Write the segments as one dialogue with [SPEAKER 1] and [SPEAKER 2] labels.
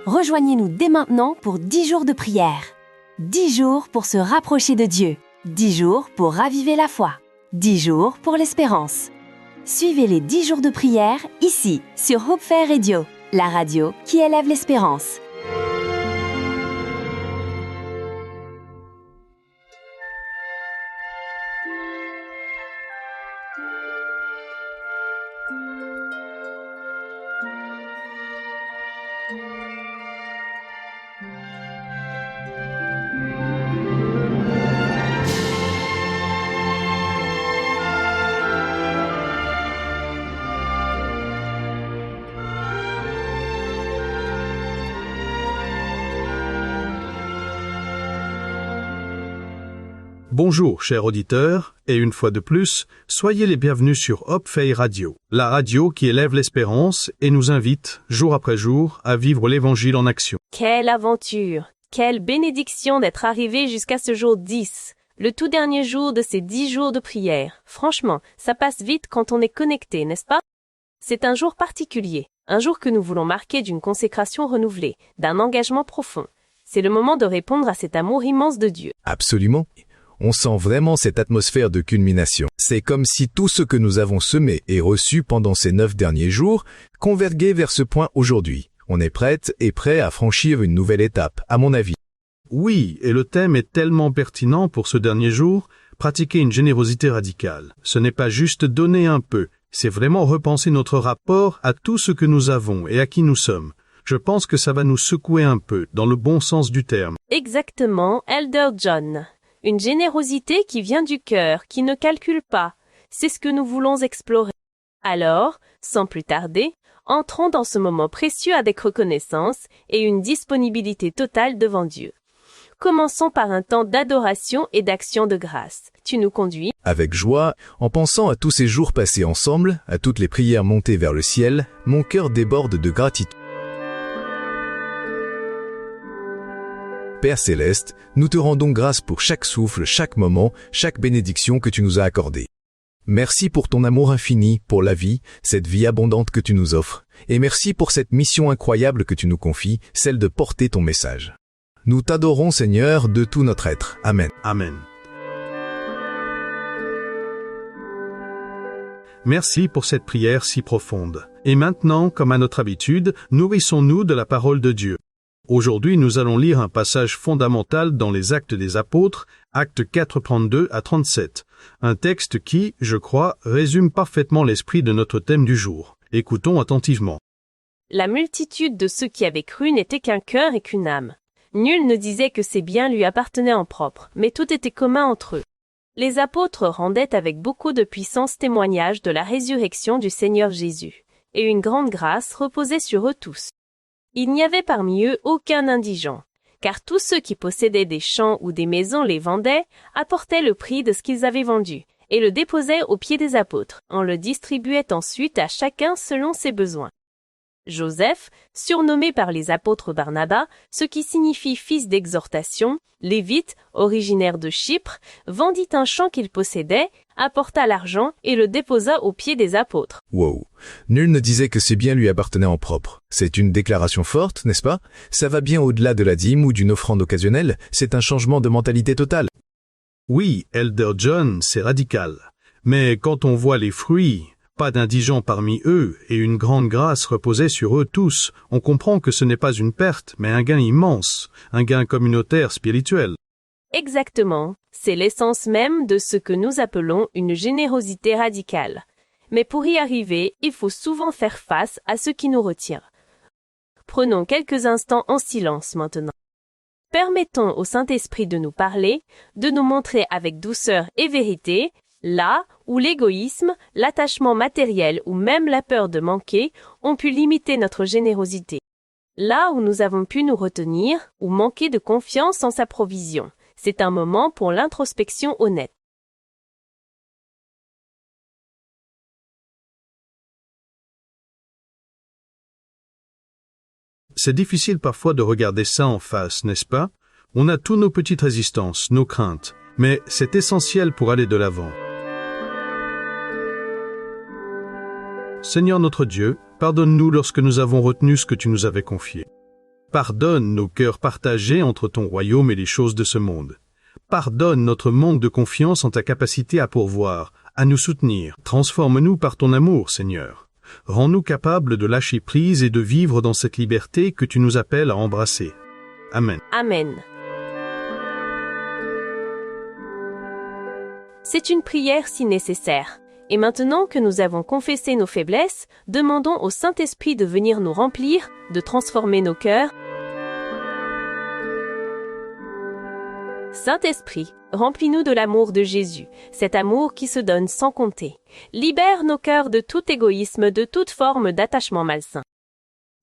[SPEAKER 1] Rejoignez-nous dès maintenant pour 10 jours de prière. 10 jours pour se rapprocher de Dieu. 10 jours pour raviver la foi. 10 jours pour l'espérance. Suivez les 10 jours de prière ici, sur Hope Fair Radio, la radio qui élève l'espérance.
[SPEAKER 2] Bonjour, chers auditeurs, et une fois de plus, soyez les bienvenus sur Hope Fair Radio, la radio qui élève l'espérance et nous invite, jour après jour, à vivre l'Évangile en action.
[SPEAKER 3] Quelle aventure! Quelle bénédiction d'être arrivé jusqu'à ce jour 10, le tout dernier jour de ces 10 jours de prière. Franchement, ça passe vite quand on est connecté, n'est-ce pas? C'est un jour particulier, un jour que nous voulons marquer d'une consécration renouvelée, d'un engagement profond. C'est le moment de répondre à cet amour immense de Dieu.
[SPEAKER 4] Absolument. On sent vraiment cette atmosphère de culmination. C'est comme si tout ce que nous avons semé et reçu pendant ces 9 derniers jours converguait vers ce point aujourd'hui. On est prête et prêt à franchir une nouvelle étape, à mon avis.
[SPEAKER 2] Oui, et le thème est tellement pertinent pour ce dernier jour, pratiquer une générosité radicale. Ce n'est pas juste donner un peu, c'est vraiment repenser notre rapport à tout ce que nous avons et à qui nous sommes. Je pense que ça va nous secouer un peu, dans le bon sens du terme.
[SPEAKER 3] Exactement, Elder John. Une générosité qui vient du cœur, qui ne calcule pas. C'est ce que nous voulons explorer. Alors, sans plus tarder, entrons dans ce moment précieux avec reconnaissance et une disponibilité totale devant Dieu. Commençons par un temps d'adoration et d'action de grâce. Tu nous conduis?
[SPEAKER 4] Avec joie, en pensant à tous ces jours passés ensemble, à toutes les prières montées vers le ciel, mon cœur déborde de gratitude. Père Céleste, nous te rendons grâce pour chaque souffle, chaque moment, chaque bénédiction que tu nous as accordée. Merci pour ton amour infini, pour la vie, cette vie abondante que tu nous offres, et merci pour cette mission incroyable que tu nous confies, celle de porter ton message. Nous t'adorons, Seigneur, de tout notre être. Amen.
[SPEAKER 2] Amen. Merci pour cette prière si profonde. Et maintenant, comme à notre habitude, nourrissons-nous de la parole de Dieu. Aujourd'hui, nous allons lire un passage fondamental dans les Actes des Apôtres, Actes 4, 32 à 37. Un texte qui, je crois, résume parfaitement l'esprit de notre thème du jour. Écoutons attentivement.
[SPEAKER 3] La multitude de ceux qui avaient cru n'était qu'un cœur et qu'une âme. Nul ne disait que ses biens lui appartenaient en propre, mais tout était commun entre eux. Les apôtres rendaient avec beaucoup de puissance témoignage de la résurrection du Seigneur Jésus, et une grande grâce reposait sur eux tous. Il n'y avait parmi eux aucun indigent, car tous ceux qui possédaient des champs ou des maisons les vendaient, apportaient le prix de ce qu'ils avaient vendu, et le déposaient aux pieds des apôtres. On le distribuait ensuite à chacun selon ses besoins. Joseph, surnommé par les apôtres Barnabas, ce qui signifie fils d'exhortation, lévite, originaire de Chypre, vendit un champ qu'il possédait, apporta l'argent et le déposa aux pieds des apôtres.
[SPEAKER 4] Wow. Nul ne disait que ses biens lui appartenaient en propre. C'est une déclaration forte, n'est-ce pas? Ça va bien au-delà de la dîme ou d'une offrande occasionnelle, c'est un changement de mentalité totale.
[SPEAKER 2] Oui, Elder John, c'est radical. Mais quand on voit les fruits, pas d'indigents parmi eux, et une grande grâce reposait sur eux tous, on comprend que ce n'est pas une perte, mais un gain immense, un gain communautaire spirituel.
[SPEAKER 3] Exactement, c'est l'essence même de ce que nous appelons une générosité radicale. Mais pour y arriver, il faut souvent faire face à ce qui nous retient. Prenons quelques instants en silence maintenant. Permettons au Saint-Esprit de nous parler, de nous montrer avec douceur et vérité, là où l'égoïsme, l'attachement matériel ou même la peur de manquer ont pu limiter notre générosité. Là où nous avons pu nous retenir ou manquer de confiance en sa provision. C'est un moment pour l'introspection honnête.
[SPEAKER 2] C'est difficile parfois de regarder ça en face, n'est-ce pas? On a tous nos petites résistances, nos craintes, mais c'est essentiel pour aller de l'avant. Seigneur notre Dieu, pardonne-nous lorsque nous avons retenu ce que tu nous avais confié. Pardonne nos cœurs partagés entre ton royaume et les choses de ce monde. Pardonne notre manque de confiance en ta capacité à pourvoir, à nous soutenir. Transforme-nous par ton amour, Seigneur. Rends-nous capables de lâcher prise et de vivre dans cette liberté que tu nous appelles à embrasser. Amen.
[SPEAKER 3] Amen. C'est une prière si nécessaire. Et maintenant que nous avons confessé nos faiblesses, demandons au Saint-Esprit de venir nous remplir, de transformer nos cœurs. Saint-Esprit, remplis-nous de l'amour de Jésus, cet amour qui se donne sans compter. Libère nos cœurs de tout égoïsme, de toute forme d'attachement malsain.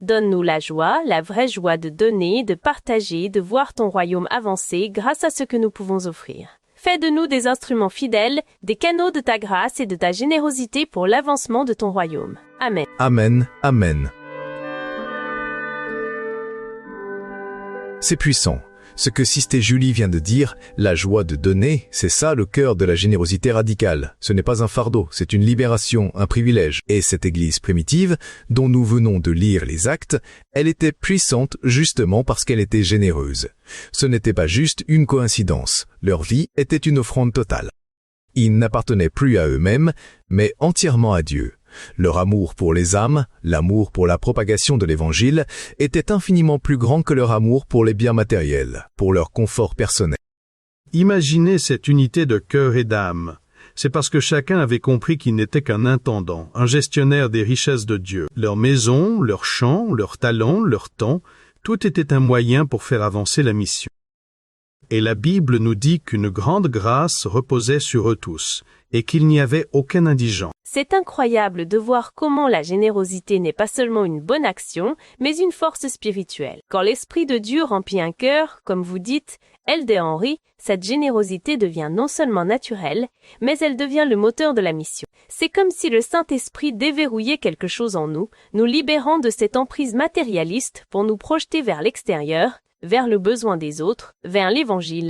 [SPEAKER 3] Donne-nous la joie, la vraie joie de donner, de partager, de voir ton royaume avancer grâce à ce que nous pouvons offrir. Fais de nous des instruments fidèles, des canaux de ta grâce et de ta générosité pour l'avancement de ton royaume. Amen.
[SPEAKER 4] Amen, amen. C'est puissant. Ce que Sister Julie vient de dire, la joie de donner, c'est ça le cœur de la générosité radicale. Ce n'est pas un fardeau, c'est une libération, un privilège. Et cette église primitive, dont nous venons de lire les actes, elle était puissante justement parce qu'elle était généreuse. Ce n'était pas juste une coïncidence. Leur vie était une offrande totale. Ils n'appartenaient plus à eux-mêmes, mais entièrement à Dieu. Leur amour pour les âmes, l'amour pour la propagation de l'Évangile, était infiniment plus grand que leur amour pour les biens matériels, pour leur confort personnel.
[SPEAKER 2] Imaginez cette unité de cœur et d'âme. C'est parce que chacun avait compris qu'il n'était qu'un intendant, un gestionnaire des richesses de Dieu. Leur maison, leurs champs, leurs talents, leur temps, tout était un moyen pour faire avancer la mission. Et la Bible nous dit qu'une grande grâce reposait sur eux tous, et qu'il n'y avait aucun indigent.
[SPEAKER 3] C'est incroyable de voir comment la générosité n'est pas seulement une bonne action, mais une force spirituelle. Quand l'Esprit de Dieu remplit un cœur, comme vous dites, Elder Henry, cette générosité devient non seulement naturelle, mais elle devient le moteur de la mission. C'est comme si le Saint-Esprit déverrouillait quelque chose en nous, nous libérant de cette emprise matérialiste pour nous projeter vers l'extérieur, vers le besoin des autres, vers l'Évangile.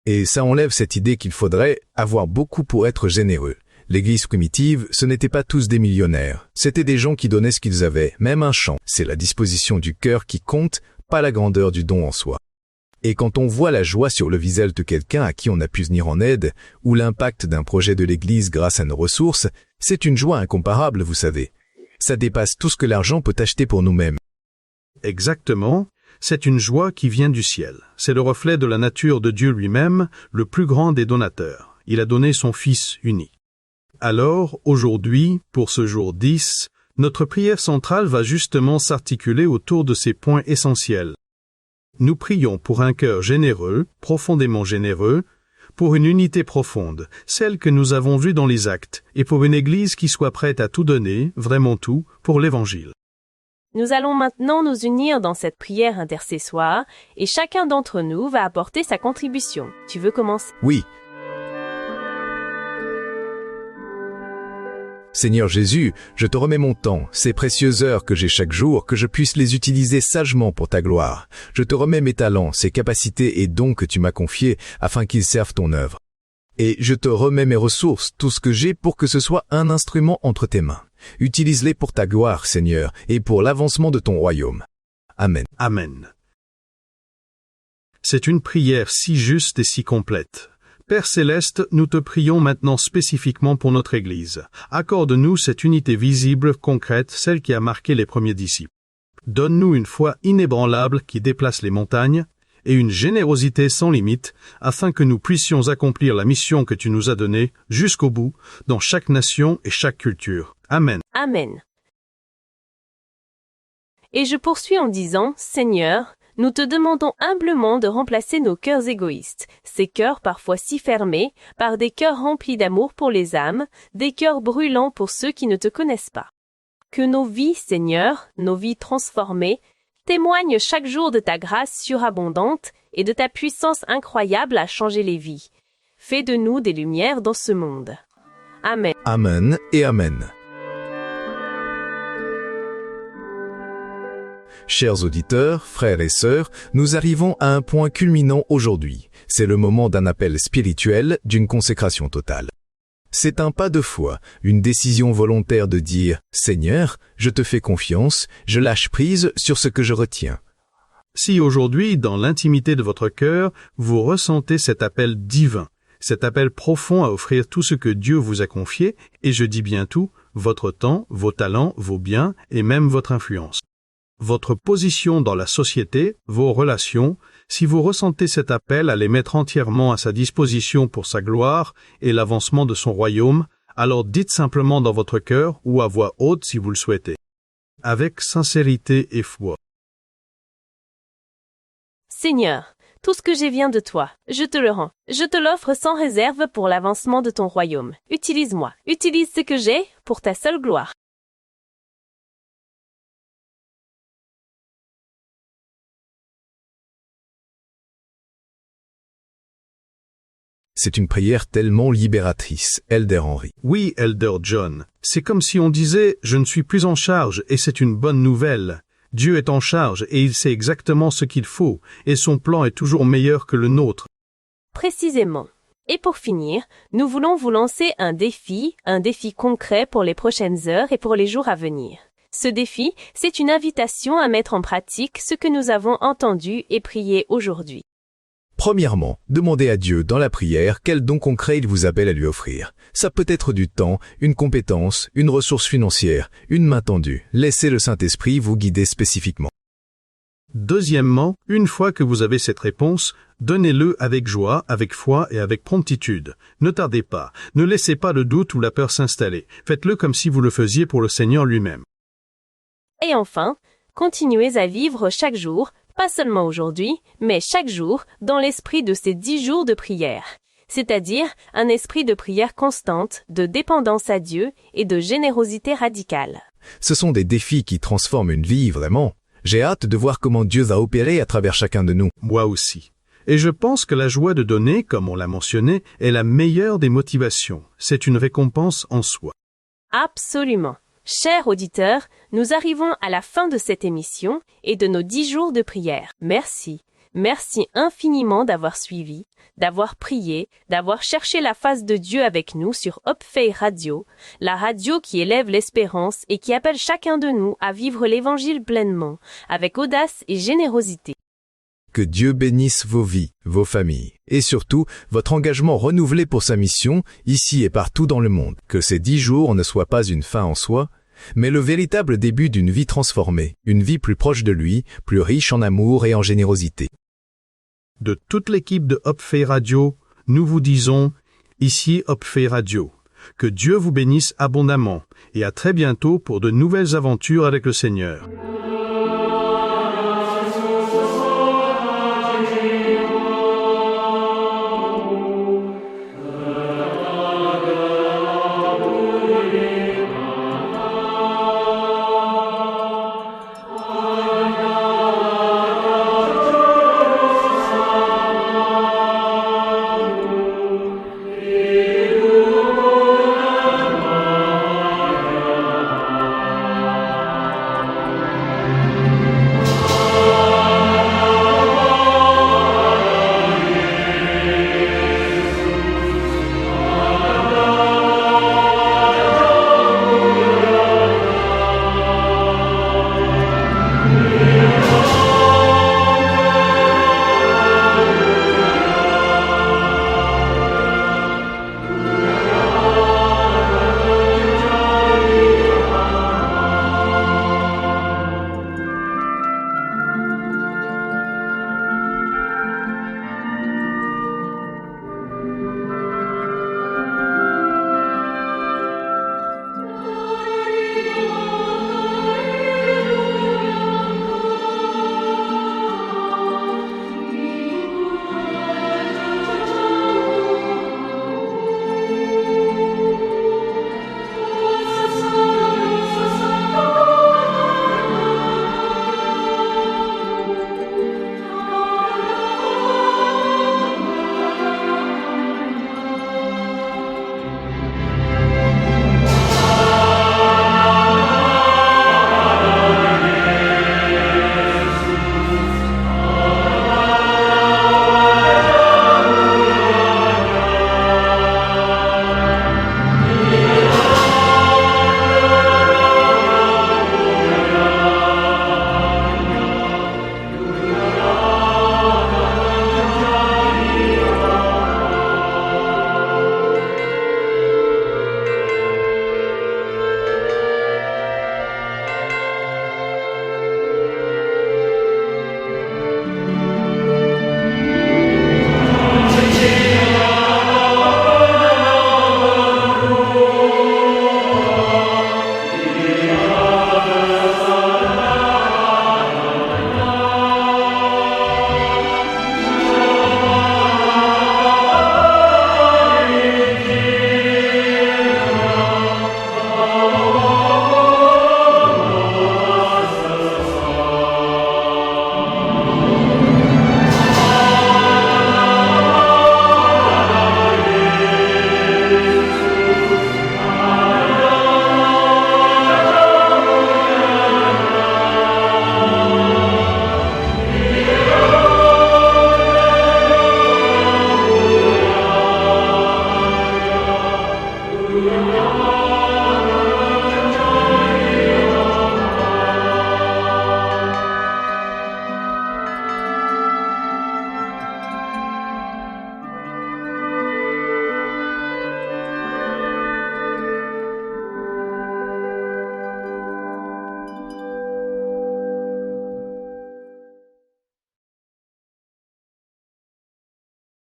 [SPEAKER 4] Et ça enlève cette idée qu'il faudrait avoir beaucoup pour être généreux. L'église primitive, ce n'étaient pas tous des millionnaires. C'étaient des gens qui donnaient ce qu'ils avaient, même un champ. C'est la disposition du cœur qui compte, pas la grandeur du don en soi. Et quand on voit la joie sur le visage de quelqu'un à qui on a pu venir en aide, ou l'impact d'un projet de l'église grâce à nos ressources, c'est une joie incomparable, vous savez. Ça dépasse tout ce que l'argent peut acheter pour nous-mêmes.
[SPEAKER 2] Exactement. C'est une joie qui vient du ciel. C'est le reflet de la nature de Dieu lui-même, le plus grand des donateurs. Il a donné son Fils unique. Alors, aujourd'hui, pour ce jour 10, notre prière centrale va justement s'articuler autour de ces points essentiels. Nous prions pour un cœur généreux, profondément généreux, pour une unité profonde, celle que nous avons vue dans les actes, et pour une Église qui soit prête à tout donner, vraiment tout, pour l'Évangile.
[SPEAKER 3] Nous allons maintenant nous unir dans cette prière intercessoire, et chacun d'entre nous va apporter sa contribution. Tu veux commencer?
[SPEAKER 4] Oui. Seigneur Jésus, je te remets mon temps, ces précieuses heures que j'ai chaque jour, que je puisse les utiliser sagement pour ta gloire. Je te remets mes talents, ces capacités et dons que tu m'as confiés, afin qu'ils servent ton œuvre. Et je te remets mes ressources, tout ce que j'ai pour que ce soit un instrument entre tes mains. Utilise-les pour ta gloire, Seigneur, et pour l'avancement de ton royaume. Amen.
[SPEAKER 2] Amen. C'est une prière si juste et si complète. Père Céleste, nous te prions maintenant spécifiquement pour notre Église. Accorde-nous cette unité visible, concrète, celle qui a marqué les premiers disciples. Donne-nous une foi inébranlable qui déplace les montagnes et une générosité sans limite, afin que nous puissions accomplir la mission que tu nous as donnée jusqu'au bout, dans chaque nation et chaque culture. Amen.
[SPEAKER 3] Amen. Et je poursuis en disant, Seigneur, nous te demandons humblement de remplacer nos cœurs égoïstes, ces cœurs parfois si fermés, par des cœurs remplis d'amour pour les âmes, des cœurs brûlants pour ceux qui ne te connaissent pas. Que nos vies, Seigneur, nos vies transformées, témoignent chaque jour de ta grâce surabondante et de ta puissance incroyable à changer les vies. Fais de nous des lumières dans ce monde. Amen.
[SPEAKER 4] Amen et Amen. Chers auditeurs, frères et sœurs, nous arrivons à un point culminant aujourd'hui. C'est le moment d'un appel spirituel, d'une consécration totale. C'est un pas de foi, une décision volontaire de dire « Seigneur, je te fais confiance, je lâche prise sur ce que je retiens.
[SPEAKER 2] Si aujourd'hui, dans l'intimité de votre cœur, vous ressentez cet appel divin, cet appel profond à offrir tout ce que Dieu vous a confié, et je dis bien tout, votre temps, vos talents, vos biens et même votre influence. Votre position dans la société, vos relations, si vous ressentez cet appel à les mettre entièrement à sa disposition pour sa gloire et l'avancement de son royaume, alors dites simplement dans votre cœur ou à voix haute si vous le souhaitez, avec sincérité et foi.
[SPEAKER 3] Seigneur, tout ce que j'ai vient de toi, je te le rends. Je te l'offre sans réserve pour l'avancement de ton royaume. Utilise-moi, utilise ce que j'ai pour ta seule gloire.
[SPEAKER 4] C'est une prière tellement libératrice, Elder Henry.
[SPEAKER 2] Oui, Elder John, c'est comme si on disait « Je ne suis plus en charge et c'est une bonne nouvelle ». Dieu est en charge et il sait exactement ce qu'il faut, et son plan est toujours meilleur que le nôtre.
[SPEAKER 3] Précisément. Et pour finir, nous voulons vous lancer un défi concret pour les prochaines heures et pour les jours à venir. Ce défi, c'est une invitation à mettre en pratique ce que nous avons entendu et prié aujourd'hui.
[SPEAKER 4] Premièrement, demandez à Dieu dans la prière quel don concret il vous appelle à lui offrir. Ça peut être du temps, une compétence, une ressource financière, une main tendue. Laissez le Saint-Esprit vous guider spécifiquement.
[SPEAKER 2] Deuxièmement, une fois que vous avez cette réponse, donnez-le avec joie, avec foi et avec promptitude. Ne tardez pas, ne laissez pas le doute ou la peur s'installer. Faites-le comme si vous le faisiez pour le Seigneur lui-même.
[SPEAKER 3] Et enfin, continuez à vivre chaque jour, pas seulement aujourd'hui, mais chaque jour, dans l'esprit de ces 10 jours de prière. C'est-à-dire un esprit de prière constante, de dépendance à Dieu et de générosité radicale.
[SPEAKER 4] Ce sont des défis qui transforment une vie, vraiment. J'ai hâte de voir comment Dieu va opérer à travers chacun de nous.
[SPEAKER 2] Moi aussi. Et je pense que la joie de donner, comme on l'a mentionné, est la meilleure des motivations. C'est une récompense en soi.
[SPEAKER 3] Absolument. Chers auditeurs, nous arrivons à la fin de cette émission et de nos 10 jours de prière. Merci. Merci infiniment d'avoir suivi, d'avoir prié, d'avoir cherché la face de Dieu avec nous sur Hope Faith Radio, la radio qui élève l'espérance et qui appelle chacun de nous à vivre l'Évangile pleinement, avec audace et générosité.
[SPEAKER 4] Que Dieu bénisse vos vies, vos familles, et surtout votre engagement renouvelé pour sa mission, ici et partout dans le monde. Que ces 10 jours ne soient pas une fin en soi, mais le véritable début d'une vie transformée, une vie plus proche de lui, plus riche en amour et en générosité.
[SPEAKER 2] De toute l'équipe de Hope Faith Radio, nous vous disons, ici Hope Faith Radio, que Dieu vous bénisse abondamment, et à très bientôt pour de nouvelles aventures avec le Seigneur.